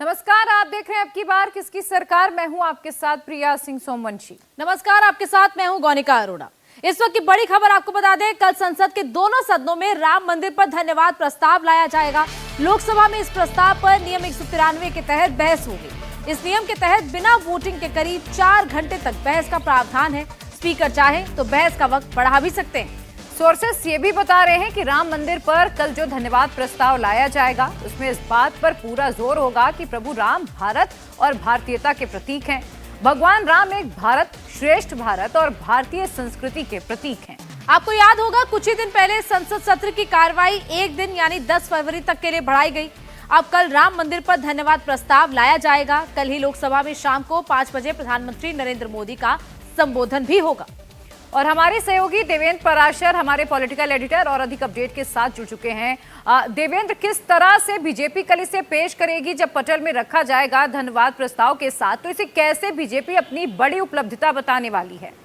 नमस्कार, आप देख रहे हैं अब की बार किसकी सरकार। मैं हूं आपके साथ प्रिया सिंह सोमवंशी। नमस्कार, आपके साथ मैं हूं गौनिका अरोड़ा। इस वक्त की बड़ी खबर आपको बता दें, कल संसद के दोनों सदनों में राम मंदिर पर धन्यवाद प्रस्ताव लाया जाएगा। लोकसभा में इस प्रस्ताव पर नियम 193 के तहत बहस होगी। इस नियम के तहत बिना वोटिंग के करीब 4 घंटे तक बहस का प्रावधान है। स्पीकर चाहे तो बहस का वक्त बढ़ा भी सकते हैं। सोर्सेस ये भी बता रहे हैं कि राम मंदिर पर कल जो धन्यवाद प्रस्ताव लाया जाएगा उसमें इस बात पर पूरा जोर होगा कि प्रभु राम भारत और भारतीयता के प्रतीक हैं। भगवान राम एक भारत, श्रेष्ठ भारत और भारतीय संस्कृति के प्रतीक हैं। आपको याद होगा, कुछ ही दिन पहले संसद सत्र की कार्रवाई एक दिन यानी 10 फरवरी तक के लिए बढ़ाई गई। अब कल राम मंदिर पर धन्यवाद प्रस्ताव लाया जाएगा। कल ही लोकसभा में शाम को 5 बजे प्रधानमंत्री नरेंद्र मोदी का संबोधन भी होगा। और हमारे सहयोगी देवेंद्र पराशर हमारे पॉलिटिकल एडिटर और अधिक अपडेट के साथ जुड़ चुके हैं। देवेंद्र, किस तरह से बीजेपी कल इसे पेश करेगी जब पटल में रखा जाएगा धन्यवाद प्रस्ताव के साथ, तो इसे कैसे बीजेपी अपनी बड़ी उपलब्धिता बताने वाली है?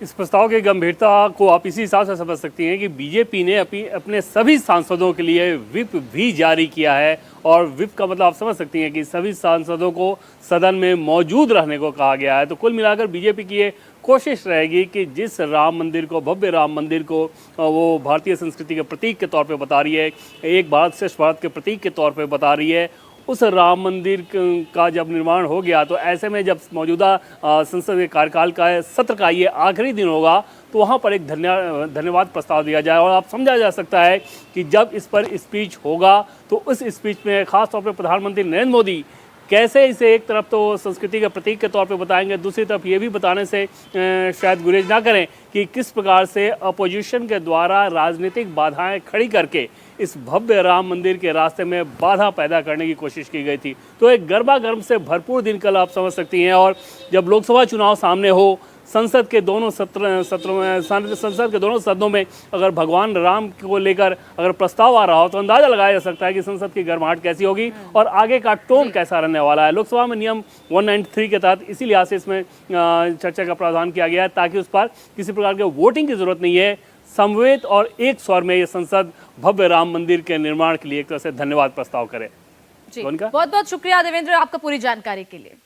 इस प्रस्ताव की गंभीरता को आप इसी हिसाब से समझ सकती हैं कि बीजेपी ने अपने सभी सांसदों के लिए व्हिप भी जारी किया है। और व्हिप का मतलब आप समझ सकती हैं कि सभी सांसदों को सदन में मौजूद रहने को कहा गया है। तो कुल मिलाकर बीजेपी की ये कोशिश रहेगी कि जिस राम मंदिर को, भव्य राम मंदिर को वो भारतीय संस्कृति के प्रतीक के तौर पे बता रही है, एक भारत श्रेष्ठ भारत के प्रतीक के तौर पे बता रही है, उस राम मंदिर का जब निर्माण हो गया तो ऐसे में जब मौजूदा संसद के कार्यकाल का सत्र का ये आखिरी दिन होगा तो वहाँ पर एक धन्यवाद प्रस्ताव दिया जाए। और आप समझा जा सकता है कि जब इस पर स्पीच होगा तो उस स्पीच में खास तौर पर प्रधानमंत्री नरेंद्र मोदी कैसे इसे एक तरफ तो संस्कृति के प्रतीक के तौर पे बताएंगे, दूसरी तरफ ये भी बताने से शायद गुरेज ना करें कि किस प्रकार से अपोजिशन के द्वारा राजनीतिक बाधाएं खड़ी करके इस भव्य राम मंदिर के रास्ते में बाधा पैदा करने की कोशिश की गई थी। तो एक गरबा गर्म से भरपूर दिन कल आप समझ सकती हैं। और जब लोकसभा चुनाव सामने हो, संसद के दोनों संसद के दोनों सदनों में अगर भगवान राम को लेकर अगर प्रस्ताव आ रहा हो तो अंदाजा लगाया जा सकता है कि संसद की गर्माहट कैसी होगी और आगे का टोन कैसा रहने वाला है। लोकसभा में नियम 193 के तहत इसी लिहाज से इसमें चर्चा का प्रावधान किया गया है ताकि उस पर किसी प्रकार के वोटिंग की जरूरत नहीं है। समवेत और एक स्वर में ये संसद भव्य राम मंदिर के निर्माण के लिए एक तरह से धन्यवाद प्रस्ताव करे। बहुत बहुत शुक्रिया देवेंद्र आपका पूरी जानकारी के लिए।